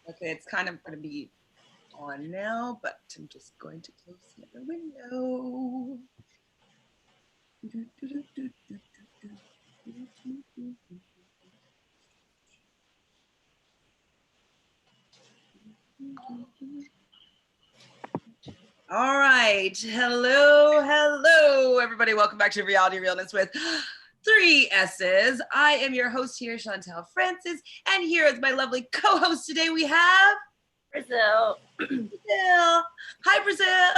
Okay, it's kind of going to be on now, but I'm just going to close the other window. All right. Hello, everybody. Welcome back to Reality Realness with three S's. I am your host here, Chantele Francis, and here is my lovely co-host today. We have Brazil. Brazil. Hi, Brazil.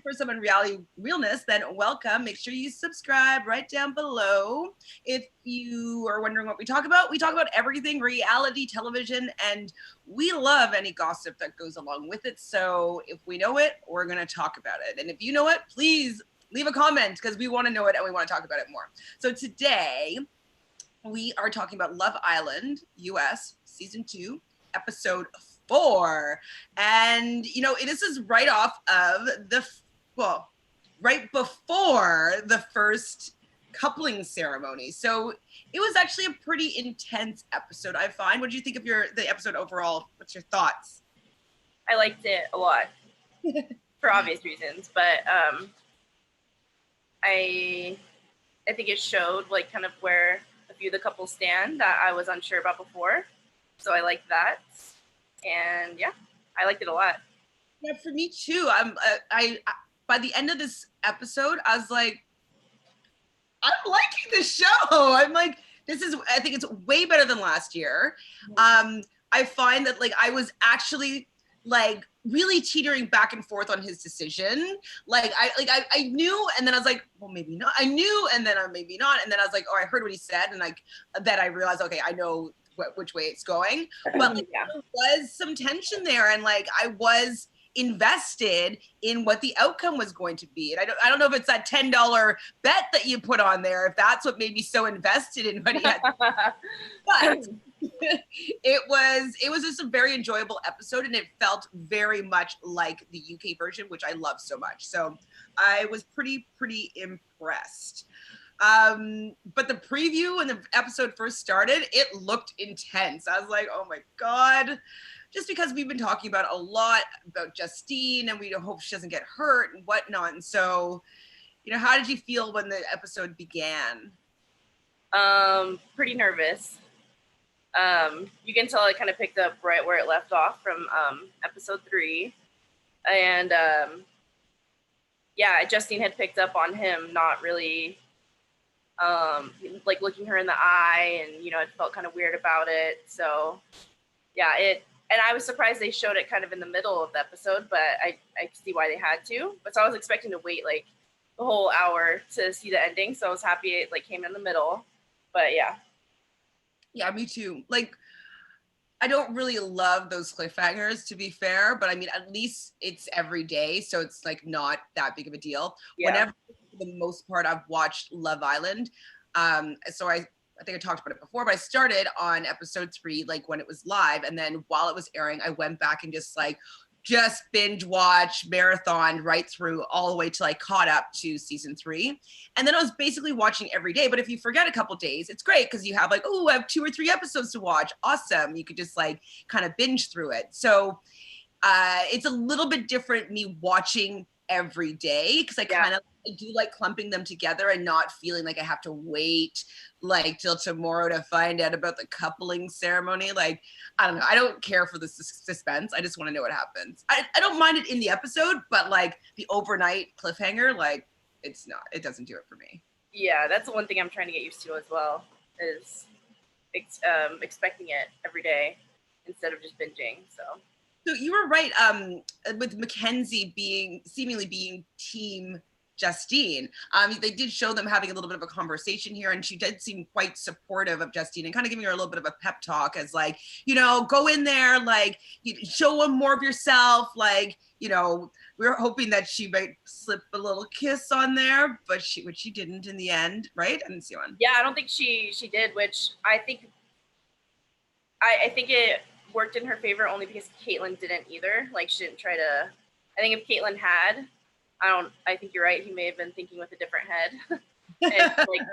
For some in Reality Realness, then welcome. Make sure you subscribe right down below. If you are wondering what we talk about everything reality television, and we love any gossip that goes along with it. So if we know it, we're going to talk about it. And if you know it, please leave a comment because we want to know it and we want to talk about it more. So today we are talking about Love Island US season 2, episode 4. And this is right off of right before the first coupling ceremony. So it was actually a pretty intense episode, I find. What did you think of the episode overall? What's your thoughts? I liked it a lot for obvious reasons, but I think it showed like kind of where a few of the couples stand that I was unsure about before. So I liked that. And yeah, I liked it a lot. Yeah, for me too. I by the end of this episode, I was like, I'm liking this show. I'm like, I think it's way better than last year. I find that like I was actually like really teetering back and forth on his decision. I knew, and then I was like, well, maybe not. I knew, and then maybe not. And then I was like, oh, I heard what he said, and like then I realized, okay, I know which way it's going. But like, yeah. there was some tension there, and like I was invested in what the outcome was going to be. And I don't know if it's that $10 bet that you put on there, if that's what made me so invested in what he had. But it was just a very enjoyable episode, and it felt very much like the UK version, which I love so much. So I was pretty impressed. But the preview when the episode first started, it looked intense. I was like, oh my God. Just because we've been talking about a lot about Justine, and we hope she doesn't get hurt and whatnot. And so, how did you feel when the episode began? Pretty nervous. You can tell it kind of picked up right where it left off from episode 3. And yeah, Justine had picked up on him not really like looking her in the eye, and it felt kind of weird about it. So yeah, and I was surprised they showed it kind of in the middle of the episode, but I see why they had to. But so I was expecting to wait like the whole hour to see the ending. So I was happy it like came in the middle. But yeah. Yeah, me too. Like, I don't really love those cliffhangers, to be fair, but I mean, at least it's every day, so it's like not that big of a deal. Yeah. Whenever, for the most part, I've watched Love Island. So I think I talked about it before, but I started on episode 3, like when it was live, and then while it was airing, I went back and just binge watch marathon right through all the way till I caught up to season 3. And then I was basically watching every day. But if you forget a couple days, it's great because you have like, oh, I have 2 or 3 episodes to watch. Awesome. You could just like kind of binge through it. So it's a little bit different me watching every day because I do like clumping them together and not feeling like I have to wait like till tomorrow to find out about the coupling ceremony. Like, I don't know. I don't care for the suspense. I just want to know what happens. I don't mind it in the episode, but like the overnight cliffhanger, like it doesn't do it for me. Yeah, that's the one thing I'm trying to get used to as well, is expecting it every day instead of just binging. So you were right with Mackenzie seemingly being team Justine. They did show them having a little bit of a conversation here, and she did seem quite supportive of Justine and kind of giving her a little bit of a pep talk as like, go in there, like, show them more of yourself. Like, we were hoping that she might slip a little kiss on there, but which she didn't in the end, right? I didn't see one. Yeah, I don't think she did, which I think it worked in her favor only because Caitlin didn't either. Like, she didn't try to. I think if Caitlin had, I think you're right. He may have been thinking with a different head. And, like,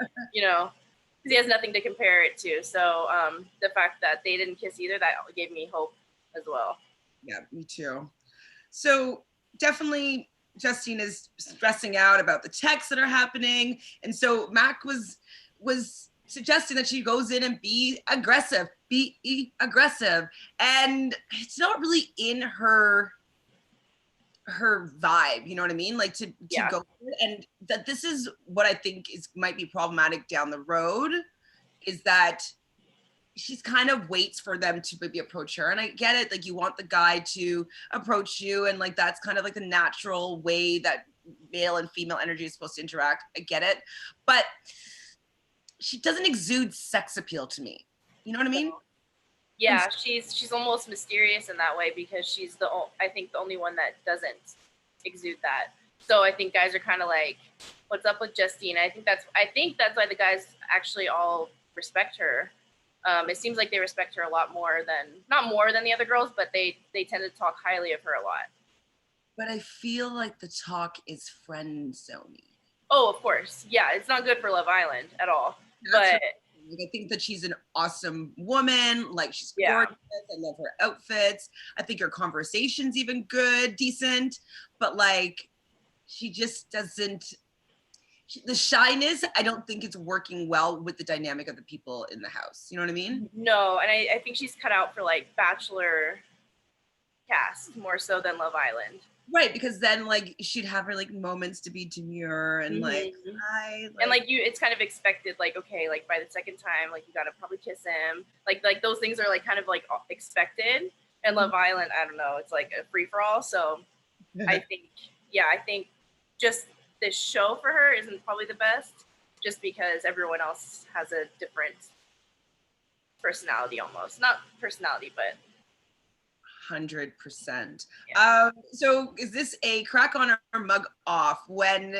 he has nothing to compare it to. So the fact that they didn't kiss either, that gave me hope as well. Yeah, me too. So definitely Justine is stressing out about the texts that are happening. And so Mac was suggesting that she goes in and be aggressive. And it's not really in her vibe, you know what I mean? Like to Yeah. go, and that this is what I think might be problematic down the road, is that she's kind of waits for them to maybe approach her. And I get it, like you want the guy to approach you, and like that's kind of like the natural way that male and female energy is supposed to interact. I get it, but she doesn't exude sex appeal to me. You know what I mean? Yeah, she's almost mysterious in that way, because she's I think the only one that doesn't exude that. So I think guys are kind of like, what's up with Justine? I think that's why the guys actually all respect her. It seems like they respect her a lot more not more than the other girls, but they tend to talk highly of her a lot. But I feel like the talk is friend zony. Oh, of course. Yeah, it's not good for Love Island at all. That's but I think that she's an awesome woman. Like she's gorgeous. I love her outfits. I think her conversation's even good, decent. But like, she just doesn't. The shyness, I don't think it's working well with the dynamic of the people in the house. You know what I mean? No, and I think she's cut out for like Bachelor cast more so than Love Island. Right, because then like she'd have her like moments to be demure and like hi, and like it's kind of expected, like, okay, like by the second time, like you gotta probably kiss him, like those things are like kind of like expected. And Love Island, I don't know, it's like a free-for-all. So I think just this show for her isn't probably the best, just because everyone else has a different personality, almost not personality, but 100%. Yeah. So is this a crack on or mug off when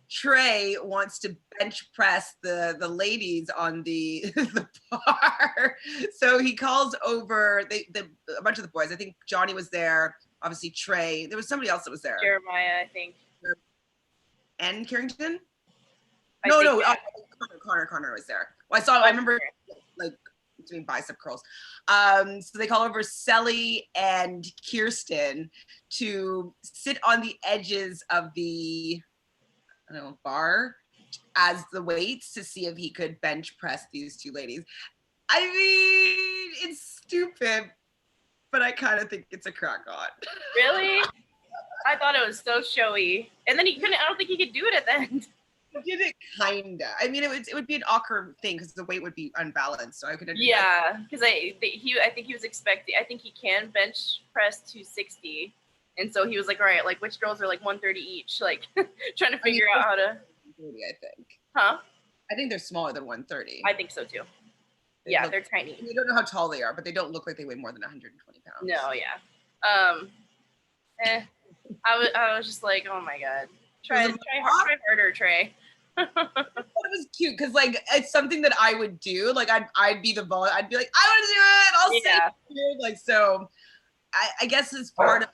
Trey wants to bench press the ladies on the the bar? So he calls over a bunch of the boys. I think Johnny was there. Obviously Trey. There was somebody else that was there. Jeremiah, I think. And Carrington? No. Connor was there. Well, I remember like doing bicep curls. So they call over Selly and Kirsten to sit on the edges of the bar as the weights to see if he could bench press these two ladies. I mean, it's stupid, but I kind of think it's a crack on. Really? I thought it was so showy. And then I don't think he could do it at the end. He did it kinda. I mean, it would be an awkward thing because the weight would be unbalanced. So I could. Yeah, because I think he was expecting. I think he can bench press 260, and so he was like, all right, like which girls are like 130 each, like trying to figure out how to. 130, I think. Huh? I think they're smaller than 130. I think so too. They're tiny. We don't know how tall they are, but they don't look like they weigh more than 120 pounds. No, yeah. I was just like, oh my god, try harder, Trey. I thought it was cute because like it's something that I would do. Like I'd be the ball. I'd be like, I want to do it. I'll say it. Like so. I guess it's part of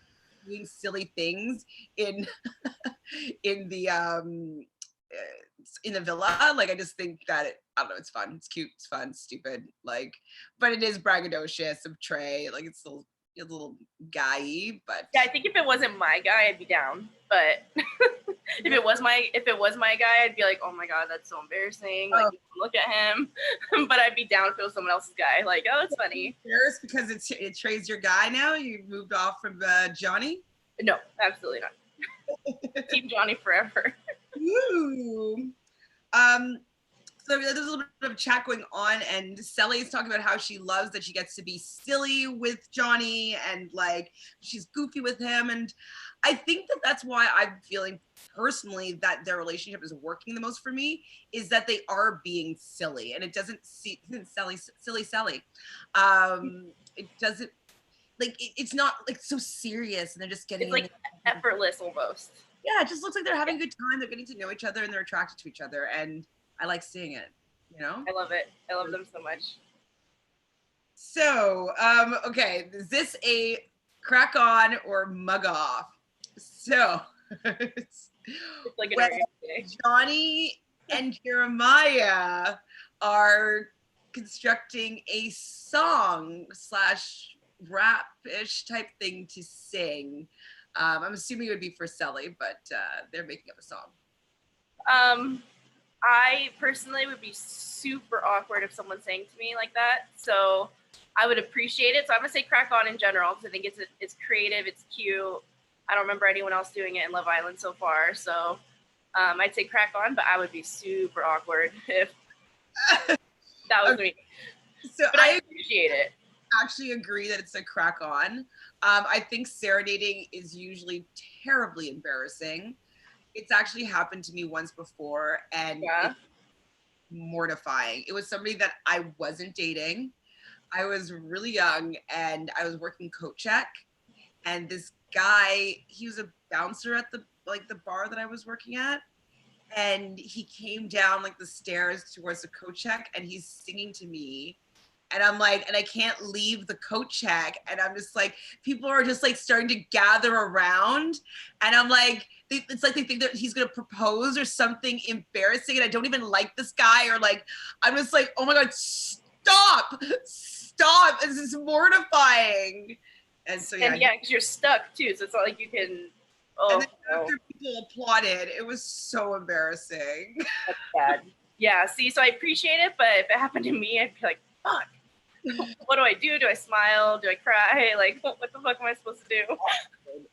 doing silly things in in the villa. Like I just think that I don't know. It's fun. It's cute. It's fun. It's stupid. Like, but it is braggadocious of Trey. Like it's a little guy-y, but yeah, I think if it wasn't my guy, I'd be down. But if it was my guy, I'd be like, oh my god, that's so embarrassing. Like, look at him. But I'd be down if it was someone else's guy. Like, oh, it's funny. Embarrassed because it Trey's your guy now. You moved off from Johnny. No, absolutely not. Team Johnny forever. Ooh. So there's a little bit of chat going on, and Selly's talking about how she loves that she gets to be silly with Johnny and like she's goofy with him. And I think that that's why I'm feeling personally that their relationship is working the most for me, is that they are being silly, and it doesn't silly. It doesn't like it's not like so serious, and they're just getting it's like effortless almost. Yeah, it just looks like they're having a good time. They're getting to know each other, and they're attracted to each other, and I like seeing it, you know? I love it. I love them so much. So, okay, is this a crack on or mug off? So, it's like Johnny and Jeremiah are constructing a song slash rap-ish type thing to sing. I'm assuming it would be for Selly, but they're making up a song. I personally would be super awkward if someone sang to me like that. So I would appreciate it. So I'm gonna say crack on in general because I think it's creative, it's cute. I don't remember anyone else doing it in Love Island so far. So I'd say crack on, but I would be super awkward if that was me. So but I appreciate it. Actually agree that it's a crack on. I think serenading is usually terribly embarrassing. It's actually happened to me once before, and it's mortifying. It was somebody that I wasn't dating. I was really young and I was working coat check, and this guy, he was a bouncer at the bar that I was working at, and he came down like the stairs towards the coat check and he's singing to me. And I'm like, and I can't leave the coat check. And I'm just like, people are just like starting to gather around. And I'm like, it's like they think that he's gonna propose or something embarrassing. And I don't even like this guy, or like, I'm just like, oh my God, stop. This is mortifying. And so, yeah. And yeah, because you're stuck too. So it's not like you can, and then after people applauded, it was so embarrassing. That's bad. Yeah, see, so I appreciate it, but if it happened to me, I'd be like, fuck. What do I do? Do I smile? Do I cry? Like, what the fuck am I supposed to do?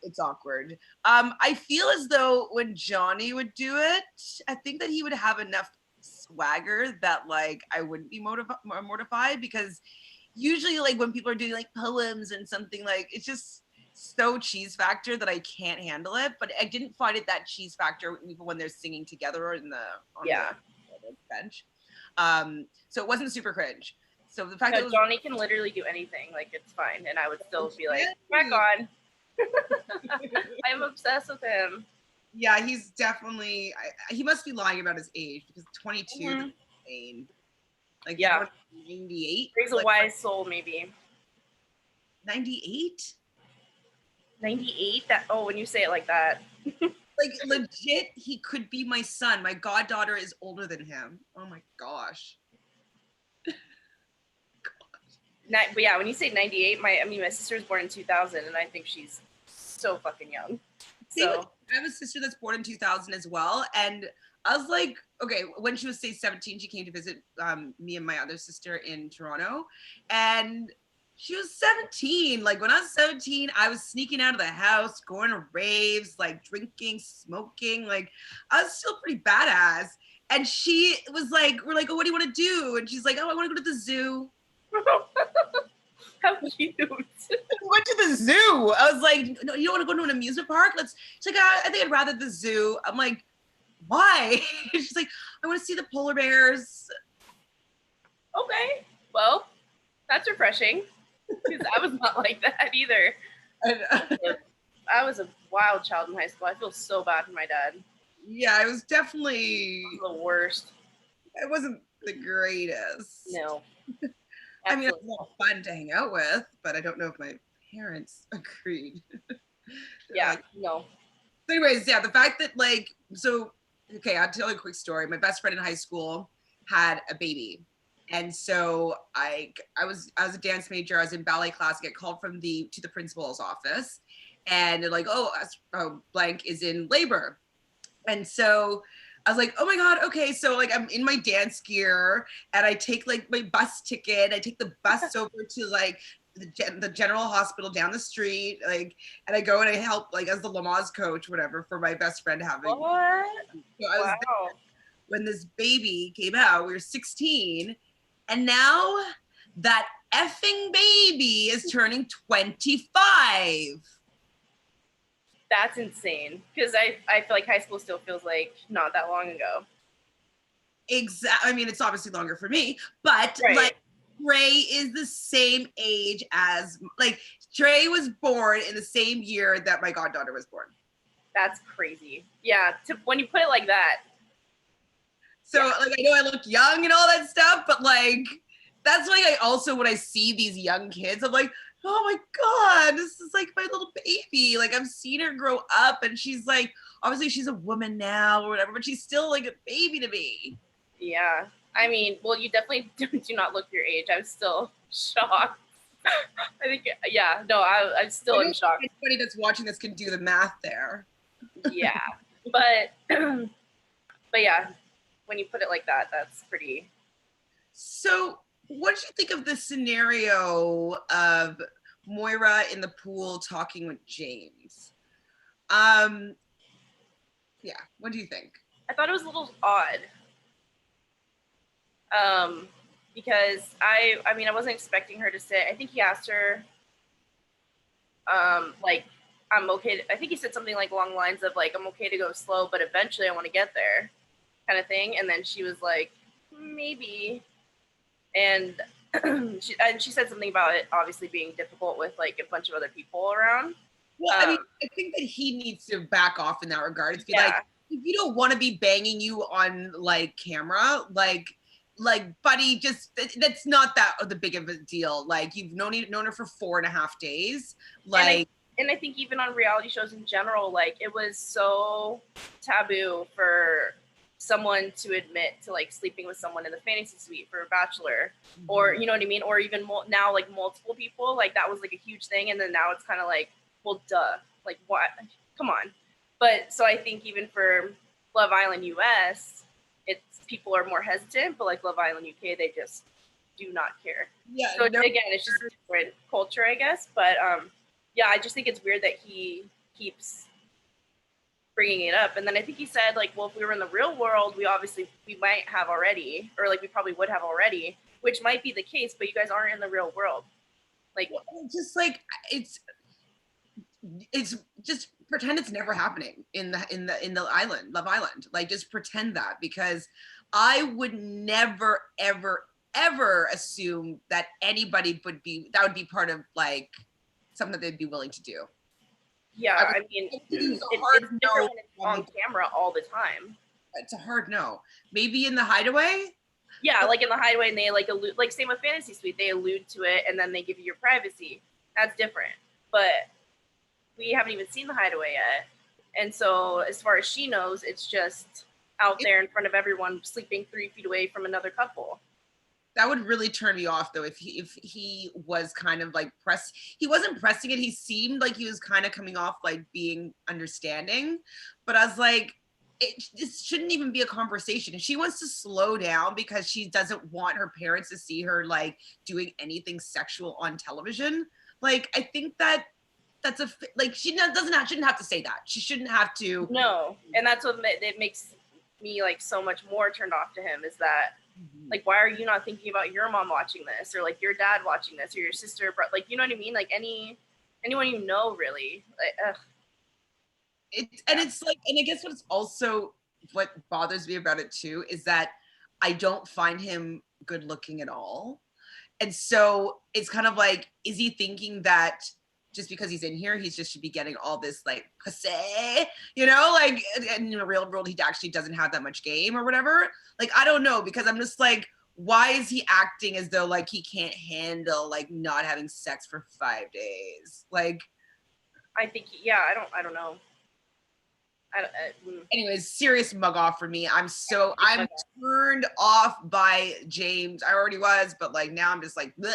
It's awkward. I feel as though when Johnny would do it, I think that he would have enough swagger that like I wouldn't be mortified, because usually like when people are doing like poems and something, like it's just so cheese factor that I can't handle it. But I didn't find it that cheese factor even when they're singing together on the bench. So it wasn't super cringe. So the fact that Johnny can literally do anything, like it's fine, and I would still be like, back on. I'm obsessed with him. Yeah, he's definitely. He must be lying about his age, because 22 is insane. Like, yeah, 98. He's a wise soul, maybe. 98. 98. That when you say it like that. Like legit, he could be my son. My goddaughter is older than him. Oh my gosh. But yeah, when you say 98, my sister was born in 2000, and I think she's so fucking young. So I have a sister that's born in 2000 as well, and I was like, okay, when she was say 17, she came to visit me and my other sister in Toronto, and she was 17. Like when I was 17, I was sneaking out of the house, going to raves, like drinking, smoking. Like I was still pretty badass. And she was like, we're like, oh, what do you want to do? And she's like, oh, I want to go to the zoo. How cute. We went to the zoo. I was like, no, you don't want to go to an amusement park? She's like, I think I'd rather the zoo. I'm like, why? She's like, I want to see the polar bears. Okay, well, that's refreshing, because I was not like that either. I was a wild child in high school. I feel so bad for my dad. Yeah, it was definitely the worst. It wasn't the greatest. No. I mean, it was fun to hang out with, but I don't know if my parents agreed. Yeah, no. So anyways, yeah, the fact that like, so, okay, I'll tell you a quick story. My best friend in high school had a baby. And so I was a dance major. I was in ballet class. I get called to the principal's office, and they're like, oh, blank is in labor. And so I was like, oh my God, okay. So like I'm in my dance gear, and I take like my bus ticket. I take the bus over to like the general hospital down the street, like, and I go and I help like as the Lamaze coach, whatever, for my best friend having. What? So I was there when this baby came out. We were 16, and now that effing baby is turning 25. That's insane, because I feel like high school still feels like not that long ago. Exactly. I mean, it's obviously longer for me, but like Dray is the same age as, like, Dray was born in the same year that my goddaughter was born. That's crazy. Yeah, when you put it like that. So like, I know I look young and all that stuff, but like, that's like, I also, when I see these young kids, I'm like, oh my God, this is like my little baby. Like I've seen her grow up, and she's like, obviously she's a woman now or whatever, but she's still like a baby to me. Yeah. I mean, well, you definitely do not look your age. I'm still shocked. I think, yeah, no, I'm still I in don't shock. think anybody that's watching this can do the math there. Yeah, but but yeah, when you put it like that, that's pretty. So, what did you think of the scenario of Moira in the pool talking with James? Um, yeah, what do you think? I thought it was a little odd. Because I mean, I wasn't expecting her to say. I think he asked her, like, I'm okay. I think he said something like along the lines of like, I'm okay to go slow, but eventually I want to get there, kind of thing. And then she was like, maybe, and she said something about it obviously being difficult with like a bunch of other people around. Well, I mean, I think that he needs to back off in that regard. It's be Yeah. like, if you don't want to be banging you on like camera, like buddy, just that's not that the big of a deal. Like you've known her for 4.5 days. Like, and I think even on reality shows in general, like it was so taboo for someone to admit to like sleeping with someone in the fantasy suite for a bachelor, or you know what I mean, or even now like multiple people, like that was like a huge thing, and then now it's kind of like, well, duh, like what? Come on. But so I think even for Love Island US, it's people are more hesitant, but like Love Island UK, they just do not care. yeah, So no, again, it's just a different culture, I guess. But yeah, I just think it's weird that he keeps bringing it up. And then I think he said like, well, if we were in the real world, we might have already, or like we probably would have already, which might be the case, but you guys aren't in the real world. Like, just like it's just pretend it's never happening in the island, Love Island. Like just pretend that, because I would never ever assume that anybody would be part of like something that they'd be willing to do. yeah, I mean, it's different no when it's on camera all the time. It's a hard no. Maybe in the Hideaway. Yeah, like in the Hideaway, and they like allude, like same with Fantasy Suite, they allude to it, and then they give you your privacy. That's different. But we haven't even seen the Hideaway yet, and so as far as she knows, it's just out there in front of everyone, sleeping 3 feet away from another couple. That would really turn me off though, if he was kind of like he wasn't pressing it. He seemed like he was kind of coming off like being understanding, but I was like, this shouldn't even be a conversation. If she wants to slow down because she doesn't want her parents to see her like doing anything sexual on television, like I think that's like shouldn't have to say that. She shouldn't have to. No, and that's what it makes me like so much more turned off to him, is that like, why are you not thinking about your mom watching this, or like your dad watching this, or your sister, like, you know what I mean, like anyone you know, really, like, ugh. It's like, and I guess what bothers me about it too is that I don't find him good looking at all. And so it's kind of like, is he thinking that just because he's in here, he just should be getting all this like pussy, like in the real world, he actually doesn't have that much game or whatever. Like, I don't know, because I'm just like, why is he acting as though like he can't handle like not having sex for 5 days? Like, I think, yeah, I don't know. Anyways, serious mug off for me. I'm turned off by James. I already was, but like now I'm just like, bleh.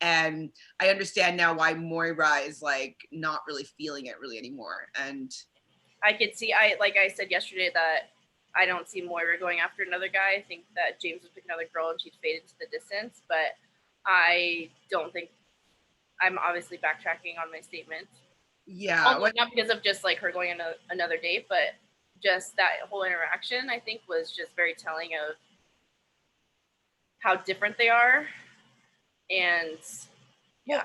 And I understand now why Moira is like not really feeling it really anymore. And I could see, like I said yesterday, that I don't see Moira going after another guy. I think that James would pick another girl and she'd fade into the distance, but I don't think, I'm obviously backtracking on my statement. Yeah. Not because of just like her going on another date, but just that whole interaction, I think, was just very telling of how different they are. And yeah.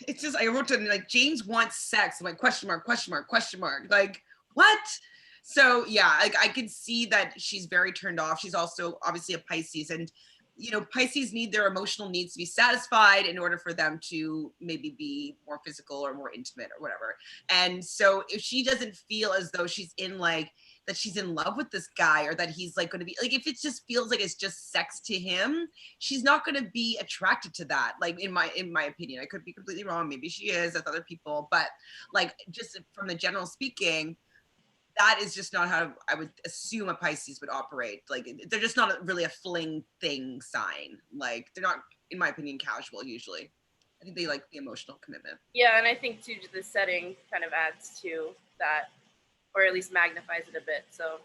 It's just, I wrote to like, James wants sex. I'm like, question mark, question mark, question mark. Like, what? So yeah, like I can see that she's very turned off. She's also obviously a Pisces, and Pisces need their emotional needs to be satisfied in order for them to maybe be more physical or more intimate or whatever. And so if she doesn't feel as though she's in like, that she's in love with this guy, or that he's like going to be like, if it just feels like it's just sex to him, she's not going to be attracted to that. Like in my opinion, I could be completely wrong. Maybe she is with other people, but like just from the general speaking, that is just not how I would assume a Pisces would operate. Like they're just not really a fling thing sign. Like they're not, in my opinion, casual usually. I think they like the emotional commitment. Yeah, and I think too the setting kind of adds to that, or at least magnifies it a bit. So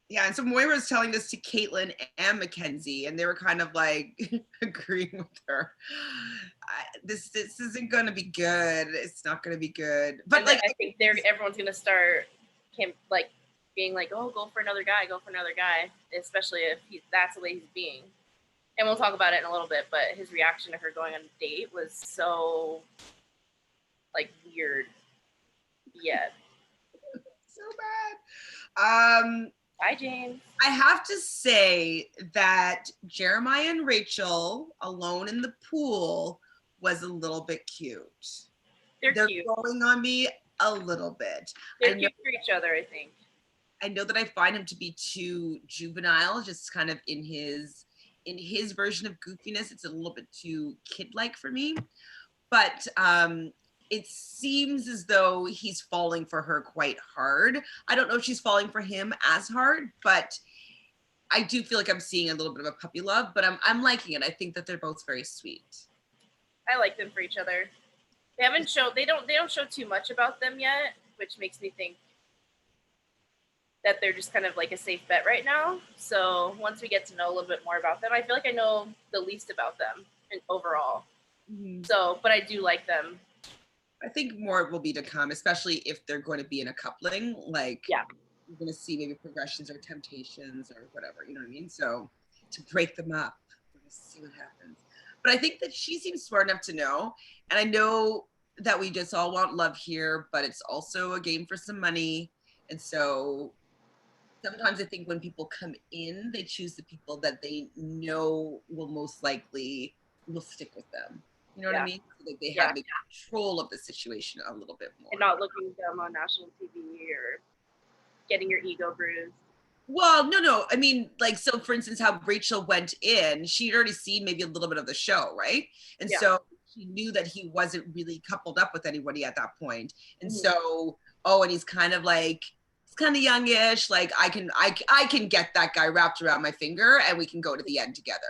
yeah, and so Moira was telling this to Caitlin and Mackenzie, and they were kind of like agreeing with her. This isn't going to be good. It's not going to be good. But and like, I think everyone's gonna start like being like, oh, go for another guy, especially if that's the way he's being. And we'll talk about it in a little bit, but his reaction to her going on a date was so like weird. Yeah. So bad. Bye, James. I have to say that Jeremiah and Rachel alone in the pool was a little bit cute. They're cute. Growing on me a little bit. They're cute for each other, I think. I know that I find him to be too juvenile, just kind of in his version of goofiness. It's a little bit too kid-like for me. But it seems as though he's falling for her quite hard. I don't know if she's falling for him as hard, but I do feel like I'm seeing a little bit of a puppy love, but I'm liking it. I think that they're both very sweet. I like them for each other. They don't show too much about them yet, which makes me think that they're just kind of like a safe bet right now. So once we get to know a little bit more about them, I feel like I know the least about them and overall. Mm-hmm. So, but I do like them. I think more will be to come, especially if they're going to be in a coupling. Like, yeah, you're going to see maybe progressions or temptations or whatever, you know what I mean? So to break them up, we're going to see what happens. But I think that she seems smart enough to know. And I know that we just all want love here, but it's also a game for some money. And so sometimes I think when people come in, they choose the people that they know will most likely will stick with them. You know what I mean? So like they have control of the situation a little bit more. And not looking dumb on national TV or getting your ego bruised. Well, no. I mean, like, so for instance, how Rachel went in, she'd already seen maybe a little bit of the show, right? And so she knew that he wasn't really coupled up with anybody at that point. And so, and he's kind of like, he's kind of youngish. Like I can get that guy wrapped around my finger and we can go to the end together.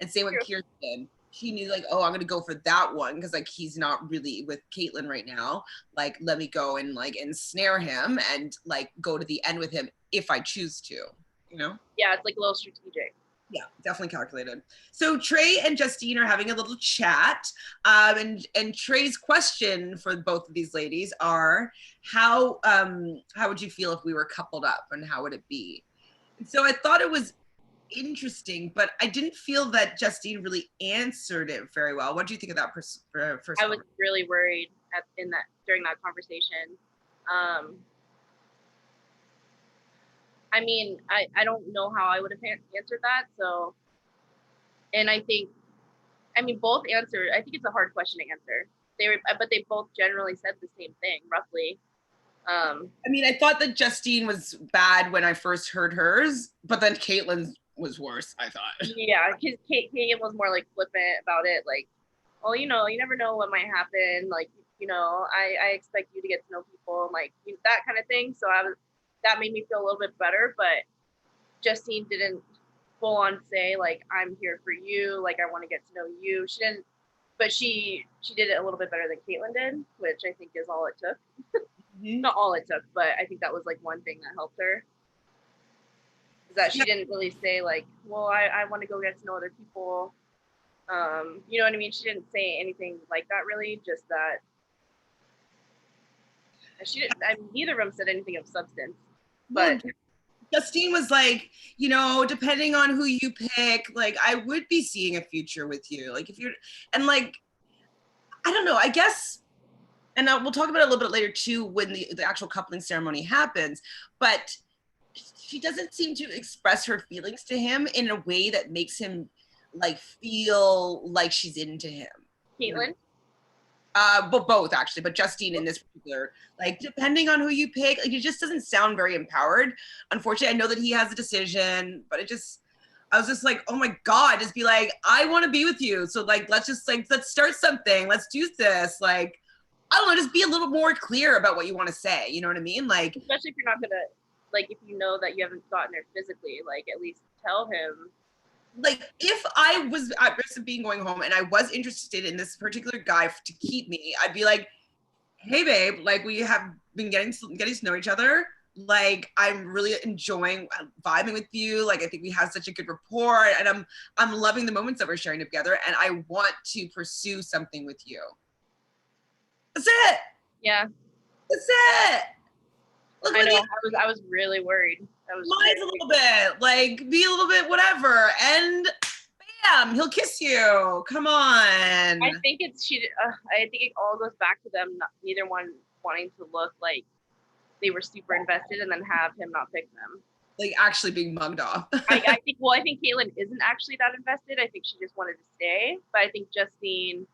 And same with Kirsten. She knew like, I'm going to go for that one because like he's not really with Caitlin right now. Like, let me go and like ensnare him and like go to the end with him if I choose to, you know? Yeah, it's like a little strategic. Yeah, definitely calculated. So Trey and Justine are having a little chat. And Trey's question for both of these ladies are, how would you feel if we were coupled up and how would it be? And so I thought it was interesting, but I didn't feel that Justine really answered it very well. What do you think of that first? I was really worried during that conversation. I mean, I don't know how I would have answered that. So, and I think, both answered. I think it's a hard question to answer. But they both generally said the same thing, roughly. I thought that Justine was bad when I first heard hers, but then Caitlin's was worse, I thought. Yeah, because Caitlin was more like flippant about it, like, well, you never know what might happen. Like, I expect you to get to know people, like that kind of thing. So that made me feel a little bit better. But Justine didn't full on say like, I'm here for you, like I want to get to know you. She didn't, but she did it a little bit better than Caitlin did, which I think is all it took. Not all it took, but I think that was like one thing that helped her. Is that she didn't really say like, well, I want to go get to know other people. You know what I mean? She didn't say anything like that really, just that she didn't, neither of them said anything of substance. But Justine was like, depending on who you pick, like I would be seeing a future with you. Like if you're, and like, I don't know, I guess, and we'll talk about it a little bit later too, when the actual coupling ceremony happens, but she doesn't seem to express her feelings to him in a way that makes him like feel like she's into him. Caitlin? But both actually, but Justine in this particular, like depending on who you pick, like it just doesn't sound very empowered. Unfortunately, I know that he has a decision, but I was just like, oh my God, just be like, I want to be with you. So like, let's start something. Let's do this. Like, I don't know, just be a little more clear about what you want to say. You know what I mean? Like, especially if you're not gonna, like, if you know that you haven't gotten her physically, like, at least tell him. Like, if I was at risk of being going home and I was interested in this particular guy to keep me, I'd be like, hey babe, like we have been getting to know each other. Like I'm really enjoying vibing with you. Like I think we have such a good rapport, and I'm loving the moments that we're sharing together, and I want to pursue something with you. That's it. Yeah. That's it. Look, I know. I was really worried. Mine's a little bit like be a little bit whatever, and bam, he'll kiss you. Come on. I think I think it all goes back to them neither one wanting to look like they were super invested, and then have him not pick them. Like actually being mugged off. I think Caitlin isn't actually that invested. I think she just wanted to stay, but I think Justine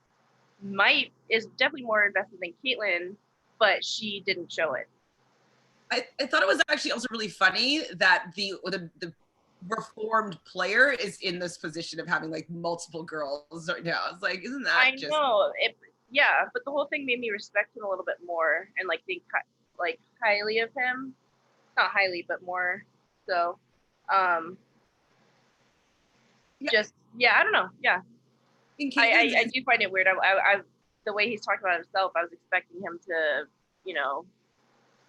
is definitely more invested than Caitlin, but she didn't show it. I thought it was actually also really funny that the reformed player is in this position of having like multiple girls right now. It's like, isn't that I know it? Yeah, but the whole thing made me respect him a little bit more and like think like highly of him. Not highly, but more so. Yeah. Just I don't know. Yeah, I do find it weird. I the way he's talking about himself, I was expecting him to,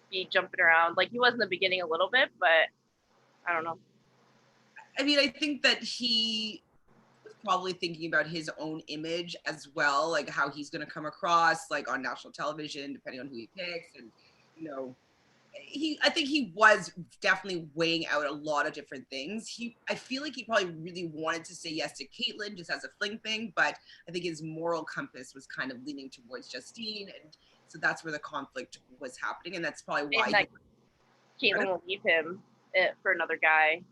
be jumping around like he was in the beginning a little bit, but I don't know. I mean, I think that he was probably thinking about his own image as well, like how he's going to come across like on national television, depending on who he picks, and I think he was definitely weighing out a lot of different things. I feel like he probably really wanted to say yes to Caitlin just as a fling thing, but I think his moral compass was kind of leaning towards Justine, and so that's where the conflict was happening, and that's probably why Caitlin will leave him for another guy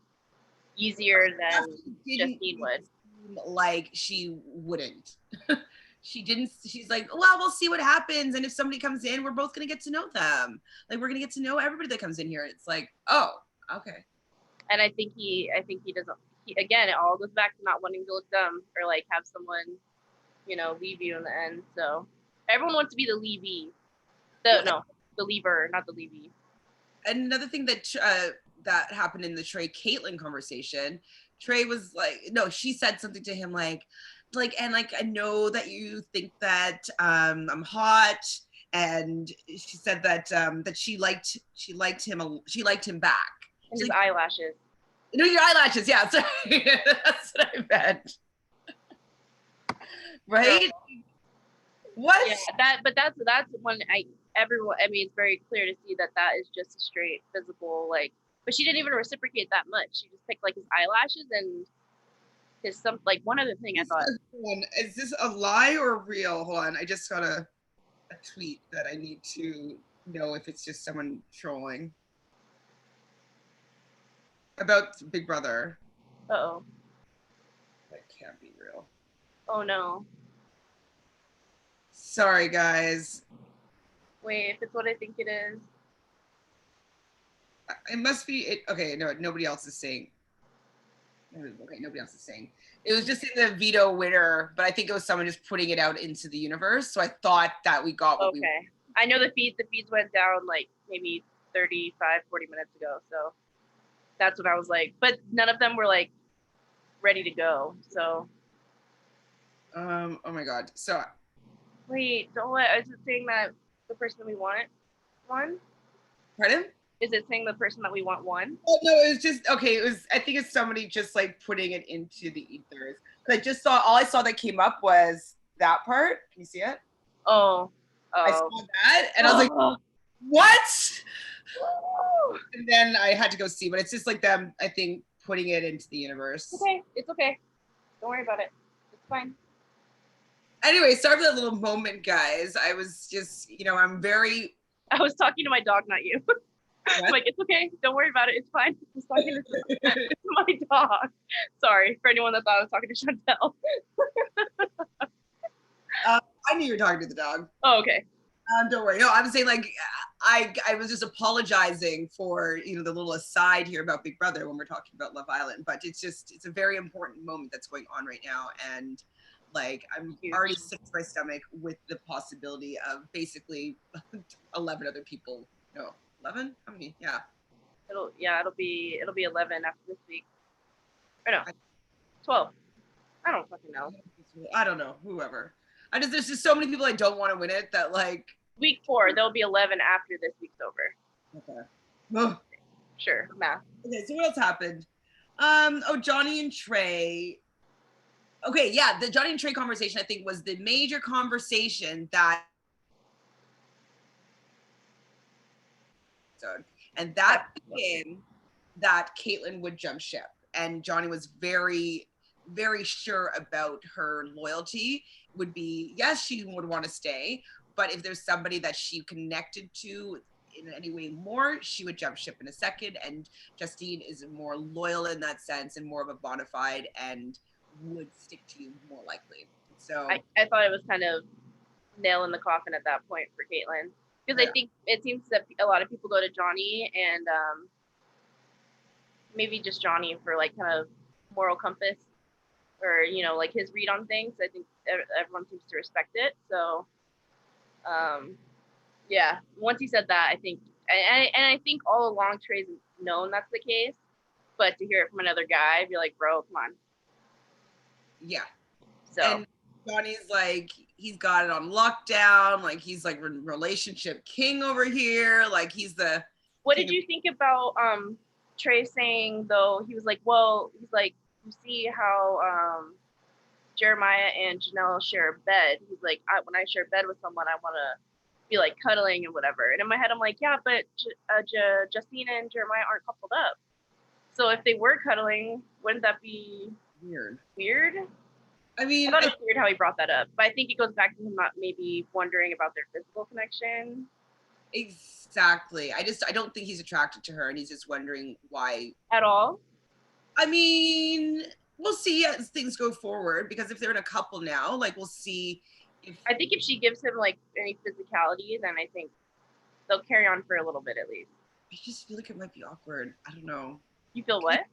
easier than Justine would. Like she wouldn't. She didn't. She's like, well, we'll see what happens, and if somebody comes in, we're both gonna get to know them. Like we're gonna get to know everybody that comes in here. It's like, oh, okay. And I think he doesn't. Again, it all goes back to not wanting to look dumb or like have someone, leave you in the end. So everyone wants to be the leavee. The leaver, not the leavee. Another thing that that happened in the Trey Caitlin conversation, Trey was like, no, she said something to him like, and like I know that you think that I'm hot, and she said that that she liked him back. And his eyelashes. No, your eyelashes. Yeah, sorry, that's what I meant. Right? What? Yeah, that's when everyone. I mean, it's very clear to see that is just a straight physical like. But she didn't even reciprocate that much. She just picked like his eyelashes and like one other thing I thought. Is this a lie or real? Hold on, I just got a tweet that I need to know if it's just someone trolling about Big Brother. Uh-oh. That can't be real. Oh no. Sorry guys. Wait, if it's what I think it is. It must be it. Okay, no, nobody else is saying. Okay, nobody else is saying. It was just in the veto winner, but I think it was someone just putting it out into the universe. So I thought that we got what we wanted. I know the feeds went down like maybe 35, 40 minutes ago. So that's what I was like. But none of them were like ready to go. So. Oh my God. So. Wait, is it saying that the person that we want won? Pardon? Is it saying the person that we want won? Oh no, it was just okay. I think it's somebody just like putting it into the ethers. I just saw all I saw that came up was that part. Can you see it? Oh. I saw that and I was like, what? And then I had to go see, but it's just like them, I think, putting it into the universe. Okay, it's okay. Don't worry about it. It's fine. Anyway, sorry for that little moment, guys. I was just, I was talking to my dog, not you. I'm like, it's okay. Don't worry about it. It's fine. I was talking to my dog. Sorry for anyone that thought I was talking to Chantele. I knew you were talking to the dog. Oh, okay. Don't worry. No, I'm saying like I was just apologizing for the little aside here about Big Brother when we're talking about Love Island, but it's a very important moment that's going on right now, and Like, I'm Huge. already sick to my stomach with the possibility of basically 11 other people. No, 11? How many? Yeah. It'll be 11 after this week. Or no, 12. I don't fucking know. I don't know. Whoever. There's just so many people I don't want to win it that like. Week 4, there'll be 11 after this week's over. Okay. Ugh. Sure, math. Okay, so what else happened? Johnny and Trey. Okay, yeah, the Johnny and Trey conversation, I think, was the major conversation that, and that became that Caitlyn would jump ship, and Johnny was very, very sure about her loyalty. Would be, yes, she would want to stay, but if there's somebody that she connected to in any way more, she would jump ship in a second. And Justine is more loyal in that sense and more of a bona fide and would stick to you more likely. So I thought it was kind of nail in the coffin at that point for Caitlyn, because I think it seems that a lot of people go to Johnny and maybe just Johnny for like kind of moral compass or, you know, like his read on things. I think everyone seems to respect it. So yeah, once he said that, I think, and I think all along Trey's known that's the case, but to hear it from another guy, I'd be like, bro, come on. Yeah. So and Johnny's like, he's got it on lockdown. Like, he's like relationship king over here. Like, he's the. What did you think about Trey saying, though, he was like, well, he's like, you see how Jeremiah and Janelle share a bed. He's like, when I share a bed with someone, I want to be like cuddling and whatever. And in my head, I'm like, yeah, but Justina and Jeremiah aren't coupled up. So if they were cuddling, wouldn't that be weird? I mean, I thought it was weird how he brought that up, but I think it goes back to him not maybe wondering about their physical connection. Exactly. I don't think he's attracted to her, and he's just wondering why. At all? I mean, we'll see as things go forward, because if they're in a couple now, like, we'll see. I think if she gives him like any physicality, then I think they'll carry on for a little bit at least. I just feel like it might be awkward. I don't know. You feel what?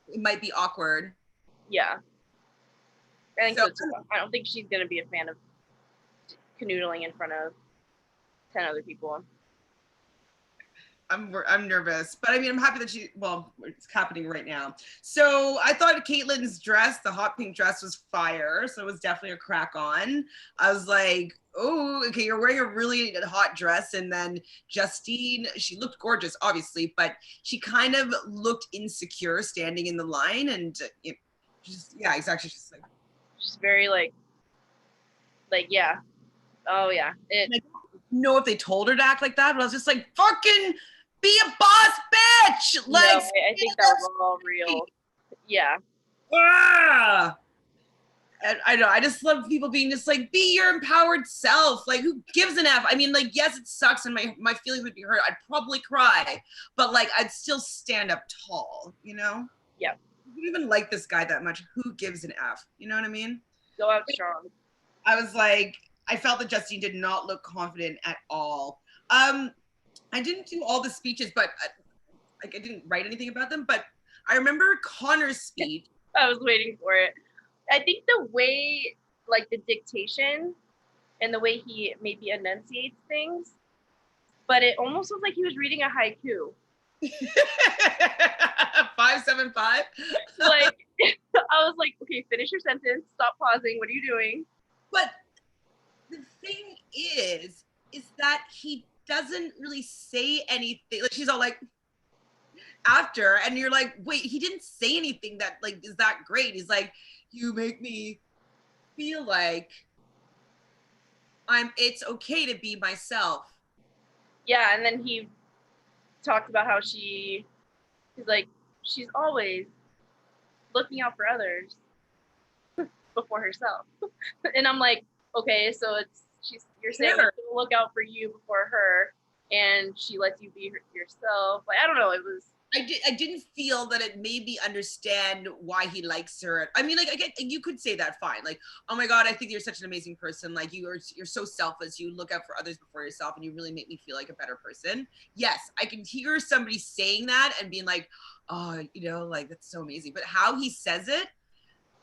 It might be awkward. Yeah. I think so too. I don't think she's going to be a fan of canoodling in front of 10 other people. I'm nervous, but I mean, I'm happy that it's happening right now. So I thought Caitlyn's dress, the hot pink dress, was fire. So it was definitely a crack on. I was like, oh, okay, you're wearing a really hot dress. And then Justine, she looked gorgeous, obviously, but she kind of looked insecure standing in the line. And yeah, exactly. She's very like, yeah. Oh, yeah. I don't know if they told her to act like that, but I was just like, fucking be a boss, bitch! Like, no, I think that was all real. Yeah. I know. I just love people being just like, be your empowered self. Like, who gives an F? I mean, like, yes, it sucks and my feelings would be hurt. I'd probably cry, but like, I'd still stand up tall, you know? Yeah. I don't even like this guy that much. Who gives an F? You know what I mean? Go out strong. I was like, I felt that Justine did not look confident at all. I didn't do all the speeches, but I didn't write anything about them. But I remember Connor's speech. I was waiting for it. I think the way, like the dictation and the way he maybe enunciates things, but it almost was like he was reading a haiku. 575. Like, I was like, okay, finish your sentence. Stop pausing. What are you doing? But the thing is that he doesn't really say anything. Like, she's all like, after, and you're like, wait, he didn't say anything that like is that great. He's like, you make me feel like it's okay to be myself. Yeah, and then he talked about how he's like, she's always looking out for others before herself. And I'm like, okay, so you're saying like, look out for you before her, and she lets you be yourself. Like, I don't know, it was. I didn't feel that it made me understand why he likes her. I mean, like, you could say that, fine. Like, oh my God, I think you're such an amazing person. Like, you're so selfless. You look out for others before yourself, and you really make me feel like a better person. Yes, I can hear somebody saying that and being like, oh, you know, like, that's so amazing. But how he says it,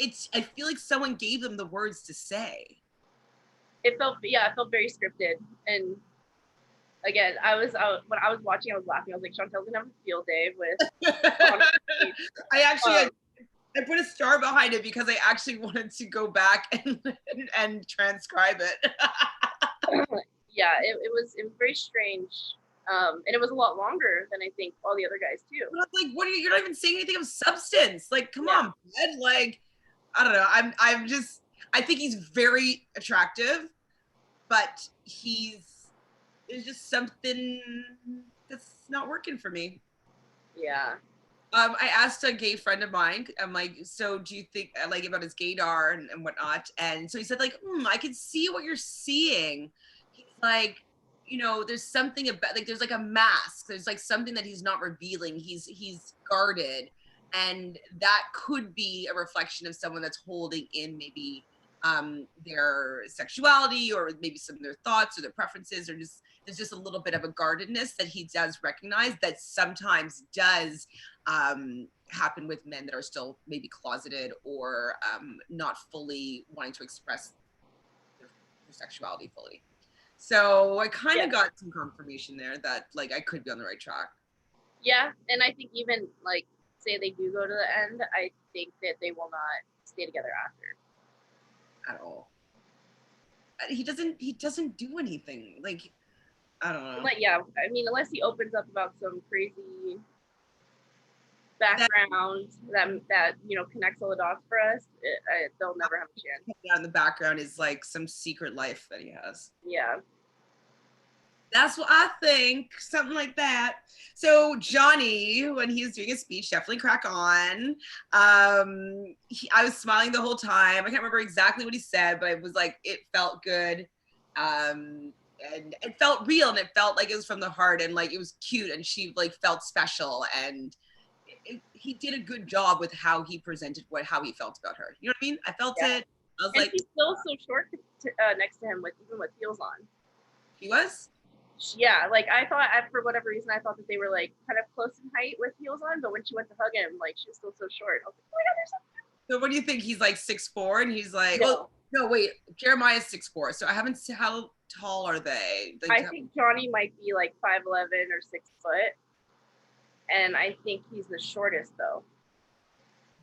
I feel like someone gave them the words to say. It felt very scripted. And again, when I was watching, I was laughing. I was like, Chantel's gonna have a field day with. I actually I put a star behind it because I actually wanted to go back and transcribe it. Yeah, it was very strange. And it was a lot longer than I think all the other guys too. But I'm like, what are you're not even saying anything of substance. Like, come on, Ed. Like, I don't know. I think he's very attractive, but there's just something that's not working for me. Yeah. I asked a gay friend of mine, I'm like, so do you think, like, about his gaydar and whatnot? And so he said, like, I can see what you're seeing. He's like, there's something about, like, there's like a mask. There's like something that he's not revealing. He's guarded. And that could be a reflection of someone that's holding in maybe their sexuality, or maybe some of their thoughts or their preferences, or just there's just a little bit of a guardedness that he does recognize that sometimes does happen with men that are still maybe closeted, or not fully wanting to express their sexuality fully. So I kind of got some confirmation there that, like, I could be on the right track. Yeah, and I think even, like, say they do go to the end, I think that they will not stay together after. At all. He doesn't do anything. Like, I don't know. Like, yeah, I mean, unless he opens up about some crazy background that connects all the dots for us, they'll never have a chance. Yeah, in the background is like some secret life that he has. Yeah. That's what I think, something like that. So Johnny, when he was doing his speech, definitely crack on. I was smiling the whole time. I can't remember exactly what he said, but it was like, it felt good. And it felt real, and it felt like it was from the heart, and like it was cute, and she like felt special, and he did a good job with how he presented how he felt about her. You know what I mean? I felt it. I was like, she's still so short next to him, even with heels on. He was? Yeah, like I thought, for whatever reason, I thought that they were like kind of close in height with heels on, but when she went to hug him, like she was still so short. I was like, oh my God, there's something. So what do you think? He's like 6'4", and he's like, no, wait, Jeremiah's 6'4", so I haven't seen, how tall are they? I think Johnny might be like 5'11" or 6 foot, and I think he's the shortest though.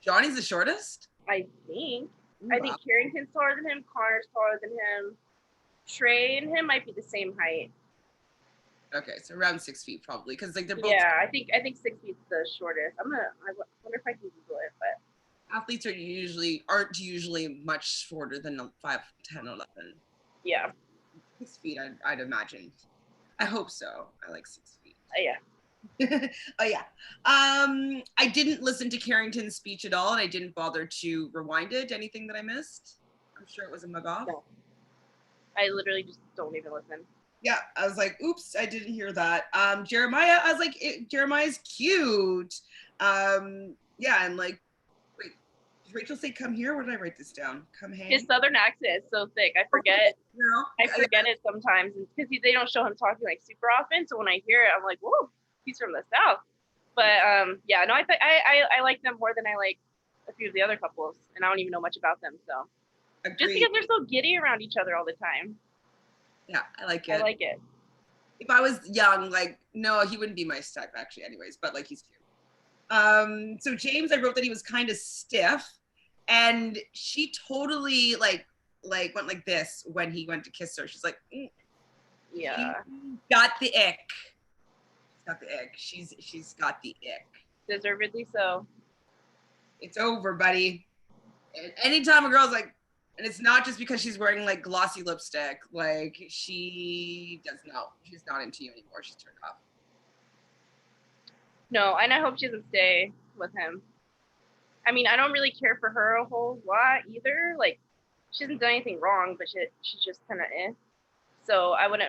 Johnny's the shortest? I think. Ooh, I think Carrington's taller than him. Connor's taller than him. Trey and him might be the same height. Okay, so around 6 feet probably, because like they're both. Yeah, I think 6 feet's the shortest. I wonder if I can Google it, but. Athletes aren't usually much shorter than 5'10", 11. Yeah. 6 feet, I'd imagine. I hope so. I like 6 feet. Yeah. Oh yeah. I didn't listen to Carrington's speech at all, and I didn't bother to rewind it. Anything that I missed? I'm sure it was a mug off. No. I literally just don't even listen. Yeah, I was like, oops, I didn't hear that. Jeremiah, I was like, Jeremiah's cute. Yeah, and like, wait, did Rachel say come here? Where did I write this down? Come hang. His southern accent is so thick. I forget. I forget it sometimes because they don't show him talking like super often. So when I hear it, I'm like, whoa, he's from the South. But yeah, no, I like them more than I like a few of the other couples, and I don't even know much about them. So Agreed. Just because they're so giddy around each other all the time. Yeah, I like it. I like it. If I was young, like, no, he wouldn't be my type actually anyways, but like he's cute. So James, I wrote that he was kind of stiff, and she totally like went like this when he went to kiss her. She's like, yeah, got the ick. She's got the ick. She's got the ick. Deservedly so. It's over, buddy. And anytime a girl's like, and it's not just because she's wearing like glossy lipstick, like she's not into you anymore. She's turned off. No, and I hope she doesn't stay with him. I mean, I don't really care for her a whole lot either. Like, she hasn't done anything wrong, but she's just kind of So I don't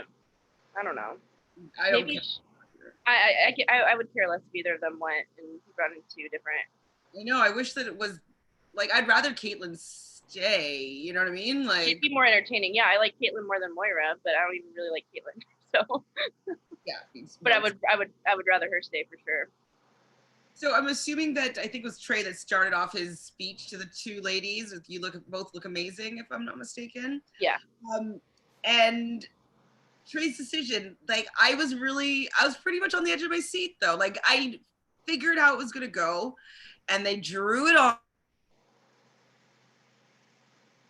know. I don't care. I would care less if either of them went and run into different. I know. I wish that it was like, I'd rather Caitlyn stay. You know what I mean? Like, it'd be more entertaining. Yeah, I like Caitlyn more than Moira, but I don't even really like Caitlyn. So. Yeah. But I would rather her stay for sure. So I'm assuming that I think it was Trey that started off his speech to the two ladies with "You both look amazing," if I'm not mistaken. Yeah. And Trey's decision, like I was pretty much on the edge of my seat though. Like I figured how it was gonna go, and they drew it on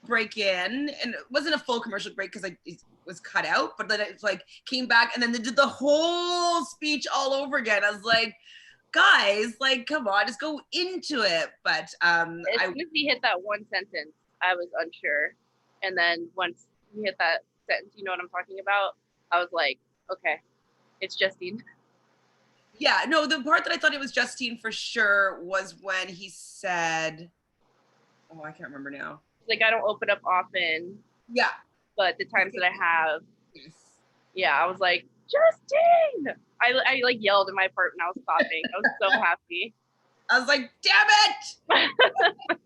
break in, and it wasn't a full commercial break because it was cut out, but then it like came back, and then they did the whole speech all over again. I was like, guys, like, come on, just go into it. But as soon as he hit that one sentence, I was unsure, and then once he hit that sentence, you know what I'm talking about, I was like, okay, it's Justine. Yeah, no, the part that I thought it was Justine for sure was when he said, oh, I can't remember now. Like, I don't open up often. Yeah. But the times that I have, yes. Yeah, I was like, Justine! I like yelled in my apartment. I was coughing. I was so happy. I was like, damn it!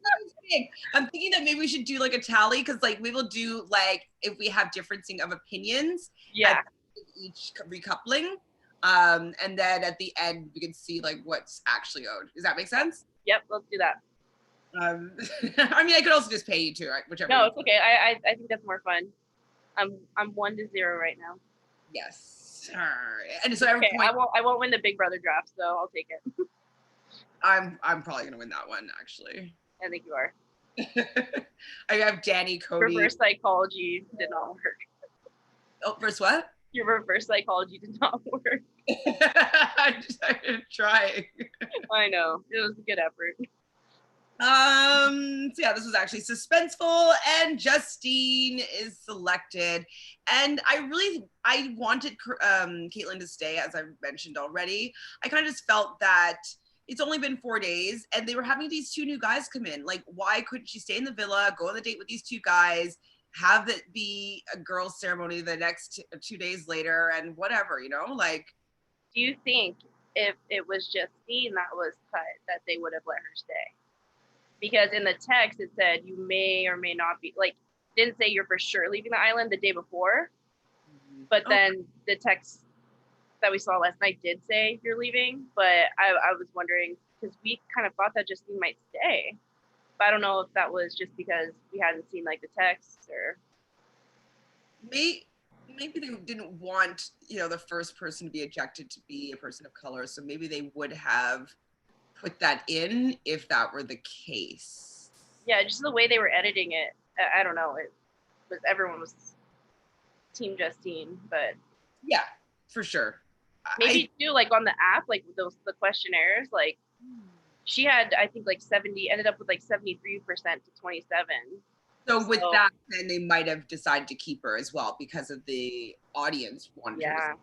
I'm thinking that maybe we should do like a tally, because like we will do like if we have differencing of opinions. Yeah. Each recoupling. And then at the end we can see like what's actually owed. Does that make sense? Yep, let's do that. I mean, I could also just pay you to, whichever. No, it's okay. I think that's more fun. I'm 1-0 right now. Yes. All right. And so every point, I won't win the Big Brother draft, so I'll take it. I'm probably gonna win that one, actually. I think you are. I have Danny, Cody. Reverse psychology did not work. Oh, reverse what? Your reverse psychology did not work. I'm trying. I know. It was a good effort. So yeah, this was actually suspenseful, and Justine is selected. And I wanted Caitlin to stay, as I mentioned already. I kind of just felt that it's only been 4 days, and they were having these two new guys come in. Like, why couldn't she stay in the villa, go on the date with these two guys, have it be a girls' ceremony the next 2 days later, and whatever, you know? Like, do you think if it was Justine that was cut, that they would have let her stay? Because in the text it said you may or may not be, like, didn't say you're for sure leaving the island the day before, but then the text that we saw last night did say you're leaving. But I was wondering, because we kind of thought that Justine might stay, but I don't know if that was just because we hadn't seen like the text, or maybe they didn't want, the first person to be ejected to be a person of color, so maybe they would have put that in if that were the case. Yeah, just the way they were editing it, I don't know. Everyone was Team Justine, but yeah, for sure. Maybe too, like on the app, like the questionnaires, like she had, I think, like 70, ended up with like 73% to 27. So with that, then they might have decided to keep her as well because of the audience wanted her.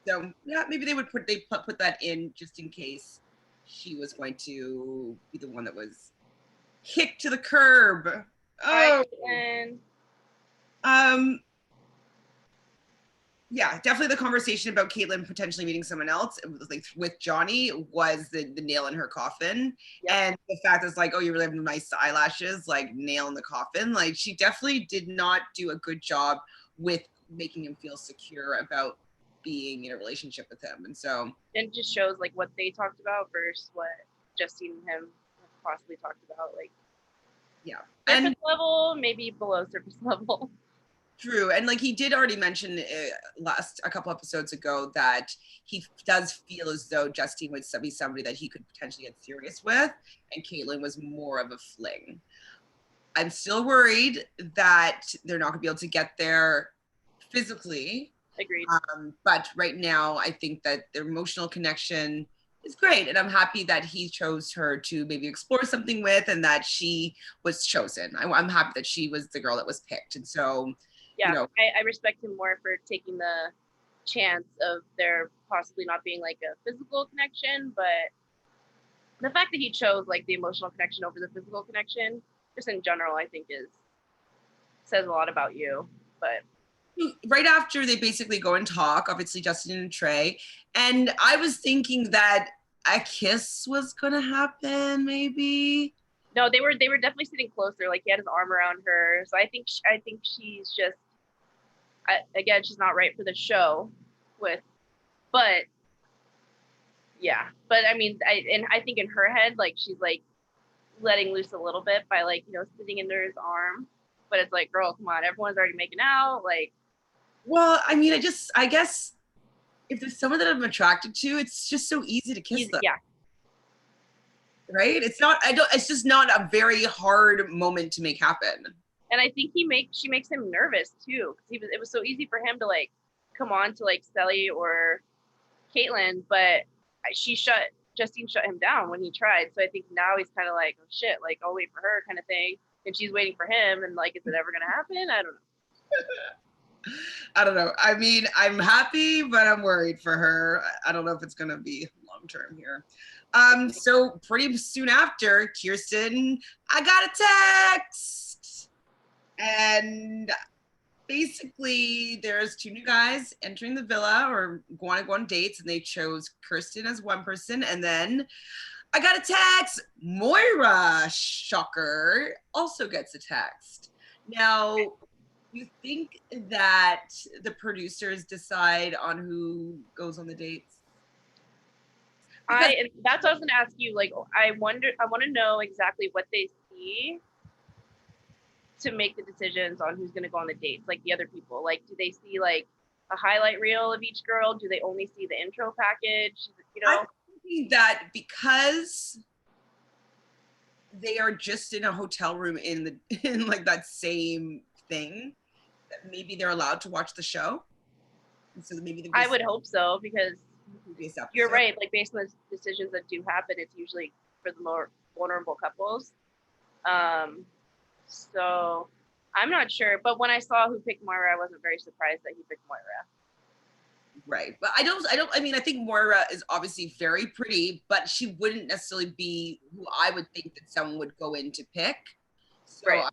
So yeah, maybe they put that in just in case she was going to be the one that was kicked to the curb. Oh. Yeah, definitely the conversation about Caitlin potentially meeting someone else, like with Johnny, was the nail in her coffin. Yep. And the fact that it's like, oh, you really have nice eyelashes, like nail in the coffin. Like, she definitely did not do a good job with making him feel secure about being in a relationship with him. And so it just shows like what they talked about versus what Justine and him possibly talked about. Like, yeah, surface level, maybe below surface level. True. And like he did already mention a couple episodes ago that he does feel as though Justine would be somebody that he could potentially get serious with, and Caitlin was more of a fling. I'm still worried that they're not going to be able to get there physically. Agreed. But right now, I think that their emotional connection is great. And I'm happy that he chose her to maybe explore something with, and that she was chosen. I'm happy that she was the girl that was picked. And so, yeah, I respect him more for taking the chance of there possibly not being like a physical connection, but the fact that he chose like the emotional connection over the physical connection, just in general, I think says a lot about you. But right after they basically go and talk, obviously Justin and Trey, and I was thinking that a kiss was gonna happen, maybe. No, they were definitely sitting closer. Like he had his arm around her, so I think she's just, again, she's not right for the show. But Yeah, but I mean, I think in her head, like she's like letting loose a little bit by like, you know, sitting under his arm. But it's like, girl, come on, everyone's already making out. Like, Well, I mean, I guess if there's someone that I'm attracted to, it's just so easy to kiss them, yeah. right? It's just not a very hard moment to make happen. And I think she makes him nervous too, because it was so easy for him to like come on to like Sally or Caitlin, but Justine shut him down when he tried. So I think now he's kind of like, oh shit, like I'll wait for her kind of thing, and she's waiting for him, and like, is it ever gonna happen? I don't know. I don't know. I mean, I'm happy, but I'm worried for her. I don't know if it's gonna be long term here. So pretty soon after, Kirsten, I got a text, and basically there's two new guys entering the villa or want to go on dates, and they chose Kirsten as one person, and then I got a text. Moira, shocker, also gets a text. Now, you think that the producers decide on who goes on the dates? That's what I was gonna ask you. Like, I want to know exactly what they see to make the decisions on who's gonna go on the dates. Like the other people, like, do they see like a highlight reel of each girl? Do they only see the intro package? You know, I think that because they are just in a hotel room in like that same thing, that maybe they're allowed to watch the show. And so maybe I would hope so, because you're episode. right. Like based on the decisions that do happen, it's usually for the more vulnerable couples. So I'm not sure, but when I saw who picked Moira, I wasn't very surprised that he picked Moira. Right, but I mean, I think Moira is obviously very pretty, but she wouldn't necessarily be who I would think that someone would go in to pick. So Right.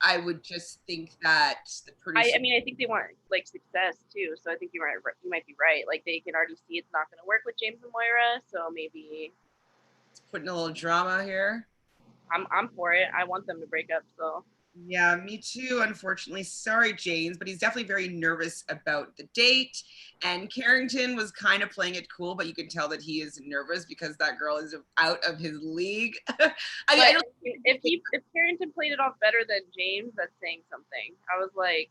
I would just think that the producer. I mean, I think they want like success too, so I think you might be right. Like they can already see it's not going to work with James and Moira, so maybe It's putting a little drama here. I'm for it. I want them to break up. So yeah, me too. Unfortunately, sorry, James, but he's definitely very nervous about the date. And Carrington was kind of playing it cool, but you can tell that he is nervous because that girl is out of his league. I mean, if Carrington played it off better than James, that's saying something. I was like,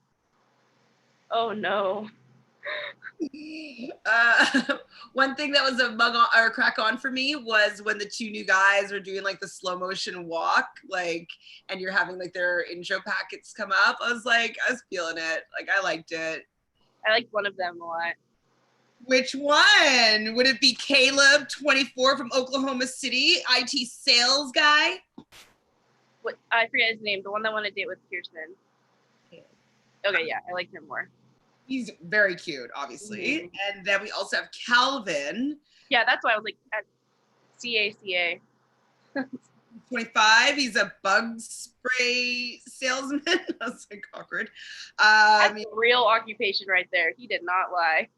oh no. One thing that was a bug on or crack on for me was when the two new guys were doing like the slow motion walk, like, and you're having like their intro packets come up. I was feeling it. Like, I liked it. I liked one of them a lot. Which one? Would it be Caleb, 24 from Oklahoma City, IT sales guy? What, I forget his name. The one that went on a date with Kirsten. Okay, yeah, I liked him more. He's very cute, obviously. Mm-hmm. And then we also have Calvin. Yeah, that's why I was like, at CACA. 25. He's a bug spray salesman. I was like, awkward. That's a real occupation right there. He did not lie.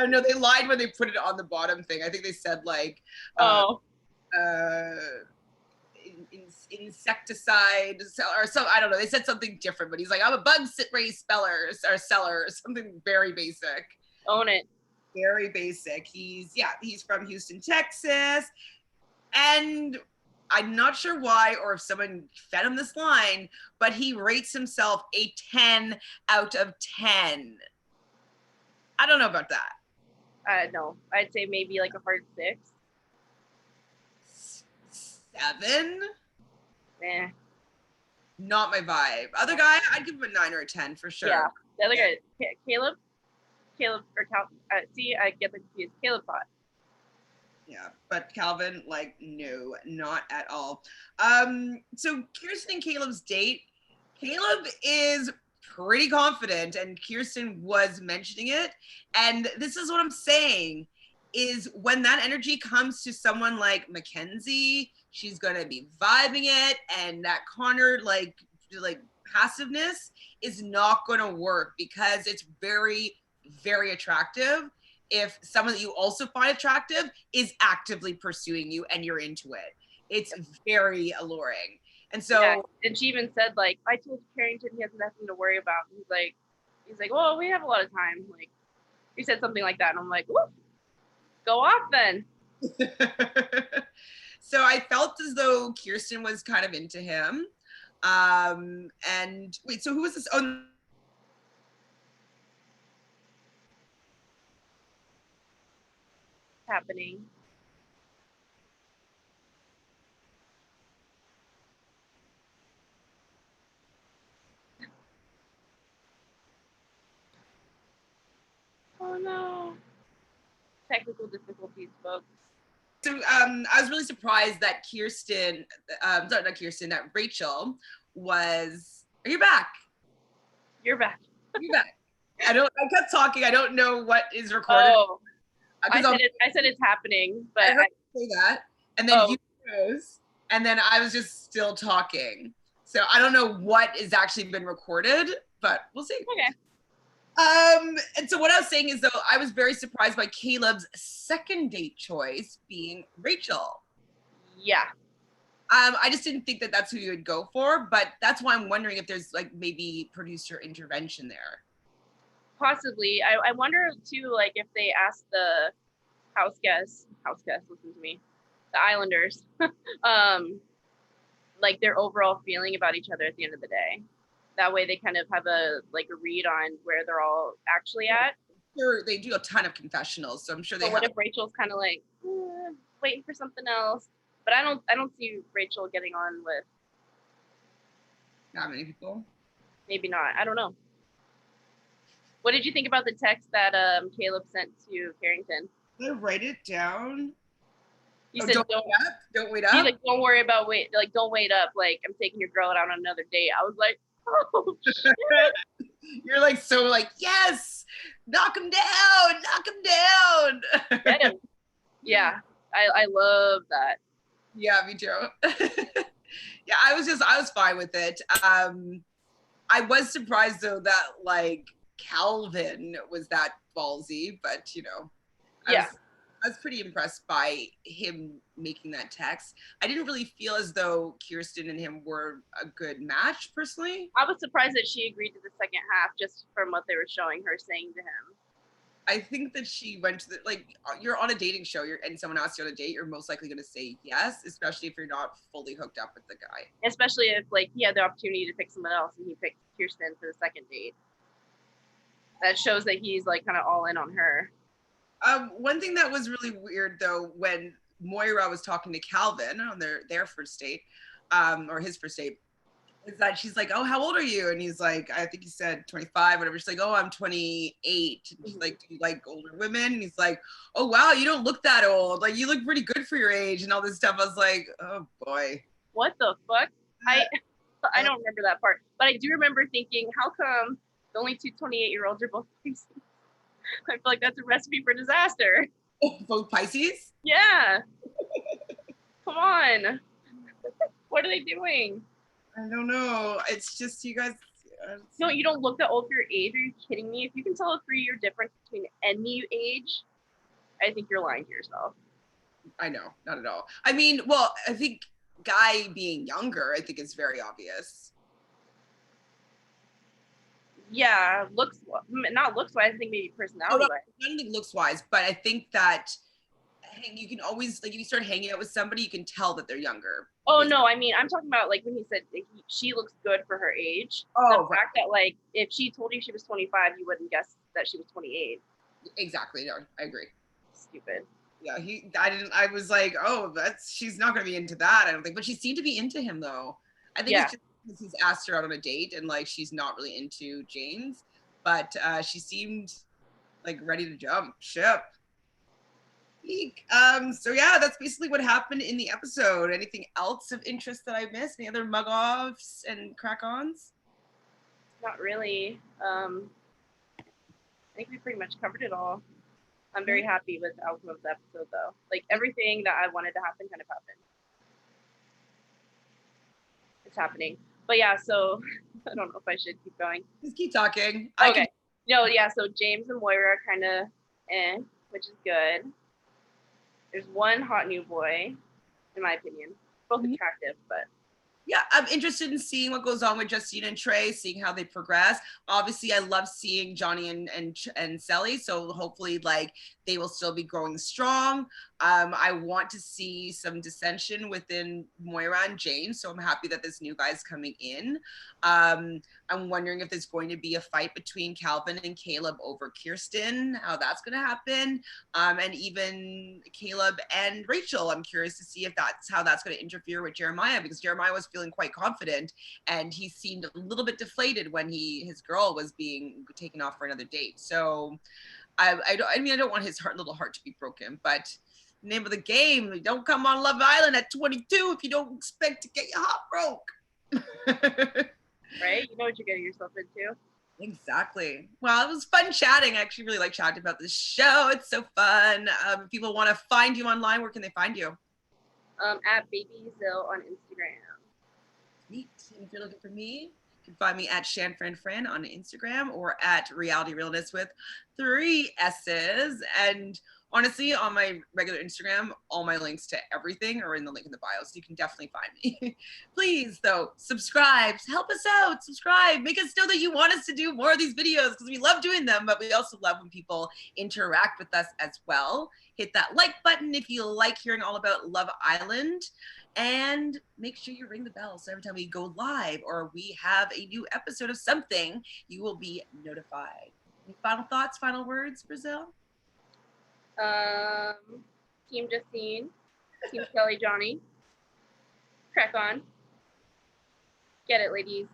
No, they lied when they put it on the bottom thing. I think they said like, insecticide or so. I don't know. They said something different, but he's like, I'm a bug spray seller, something very basic. Own it. Very basic. He's from Houston, Texas, and I'm not sure why or if someone fed him this line, but he rates himself a 10 out of 10. I don't know about that. No, I'd say maybe like a hard 6. 7? Eh. Not my vibe. Other guy, I'd give him a 9 or a 10 for sure. Yeah. The other guy, Caleb or Cal. See, I get the confused. Caleb thought. Yeah, but Calvin, like, no, not at all. So Kirsten and Caleb's date, Caleb is pretty confident, and Kirsten was mentioning it. And this is what I'm saying, is when that energy comes to someone like Mackenzie, she's going to be vibing it, and that Connor, like passiveness is not going to work because it's very, very attractive if someone that you also find attractive is actively pursuing you and you're into it. It's very alluring. And so, yeah. And she even said, like, I told Carrington he has nothing to worry about. And he's like, well, we have a lot of time. Like, he said something like that, and I'm like, whoop. Go off then. So I felt as though Kirsten was kind of into him. And wait, so who was this? Oh, Happening. Oh no. Technical difficulties, folks. so I was really surprised that Kirsten, sorry, not Kirsten, that Rachel was. Are you back? You're back. You're back. I kept talking. I don't know what is recorded. Oh, I said it's happening, but I heard you say that, and then you froze, and then I was just still talking. So I don't know what is actually been recorded, but we'll see. Okay. And so what I was saying is, though, I was very surprised by Caleb's second date choice being Rachel. Yeah. I just didn't think that that's who you would go for, but that's why I'm wondering if there's like maybe producer intervention there. Possibly. I wonder too, like if they asked the house guests, listen to me, the Islanders, like their overall feeling about each other at the end of the day. That way they kind of have a read on where they're all actually at. Sure, they do a ton of confessionals, so I'm sure they. So what if Rachel's kind of like waiting for something else? But I don't see Rachel getting on with that many people. Maybe not. I don't know. What did you think about the text that Caleb sent to Carrington? Did I write it down? You said don't wait up. He's like, don't worry about don't wait up. Like, I'm taking your girl out on another date. I was like, oh shit. You're like so like, yes, knock him down. Get him. Yeah, I love that. Yeah, me too. Yeah, I was fine with it. I was surprised though that like Calvin was that ballsy, but you know, I was pretty impressed by him making that text. I didn't really feel as though Kirsten and him were a good match personally. I was surprised that she agreed to the second half just from what they were showing her saying to him. I think that she went to you're on a dating show and someone asks you on a date, you're most likely going to say yes, especially if you're not fully hooked up with the guy. Especially if like he had the opportunity to pick someone else and he picked Kirsten for the second date. That shows that he's like kind of all in on her. One thing that was really weird though, when Moira was talking to Calvin on their first date, or his first date, is that she's like, oh, how old are you? And he's like, I think he said 25, whatever. She's like, oh, I'm 28. And she's like, do you like older women? And he's like, oh, wow, you don't look that old. Like, you look pretty good for your age and all this stuff. I was like, oh, boy. What the fuck? I don't remember that part. But I do remember thinking, how come the only two 28-year-olds are both Pisces? I feel like that's a recipe for disaster. Both Pisces? Yeah. Come on. What are they doing? I don't know. It's just you guys. No, you don't look that old for your age. Are you kidding me? If you can tell a 3-year difference between any age, I think you're lying to yourself. I know, not at all. I mean, well, I think Guy being younger, I think is very obvious. Yeah, not looks wise. I think maybe personality wise. I don't think looks wise, but I think that you can always like if you start hanging out with somebody, you can tell that they're younger. Oh no, I mean I'm talking about like when he said she looks good for her age. Oh, the fact that like if she told you she was 25, you wouldn't guess that she was 28. Exactly. No, I agree. Stupid. Yeah, I was like, oh, she's not gonna be into that, I don't think. But she seemed to be into him though. I think it's just because he's asked her out on a date and like she's not really into James, but she seemed like ready to jump ship. So yeah, that's basically what happened in the episode. Anything else of interest that I missed? Any other mug offs and crack-ons? Not really. I think we pretty much covered it all. I'm very happy with the outcome of the episode though. Like everything that I wanted to happen kind of happened. It's happening. But yeah, so I don't know if I should keep going. Just keep talking. Okay. No, yeah, so James and Moira are kind of which is good. There's one hot new boy, in my opinion. Both attractive, but. Yeah, I'm interested in seeing what goes on with Justine and Trey, seeing how they progress. Obviously, I love seeing Johnny and Sally, so hopefully, like, they will still be growing strong. I want to see some dissension within Moira and Jane, so I'm happy that this new guy's coming in. I'm wondering if there's going to be a fight between Calvin and Caleb over Kirsten, how that's going to happen. And even Caleb and Rachel, I'm curious to see if that's how that's going to interfere with Jeremiah, because Jeremiah was feeling quite confident and he seemed a little bit deflated when his girl was being taken off for another date. So I don't want his little heart to be broken, but name of the game, don't come on Love Island at 22 if you don't expect to get your heart broke. Right? You know what you're getting yourself into. Exactly. Well, it was fun chatting. I actually really like chatting about this show. It's so fun. If people want to find you online, where can they find you? At BabyZill on Instagram. Neat. And if you're looking for me, you can find me at ShanFranFran on Instagram or at Reality Realness with 3 S's. And honestly, on my regular Instagram, all my links to everything are in the link in the bio, so you can definitely find me. Please, though, subscribe. Help us out. Subscribe. Make us know that you want us to do more of these videos, because we love doing them, but we also love when people interact with us as well. Hit that like button if you like hearing all about Love Island. And make sure you ring the bell so every time we go live or we have a new episode of something, you will be notified. Any final thoughts, final words, Brazil? Team Justine, Team Kelly Johnny. Crack on. Get it, ladies.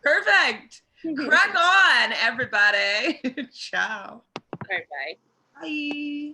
Perfect. Crack on, everybody. Ciao. All right, bye. Bye.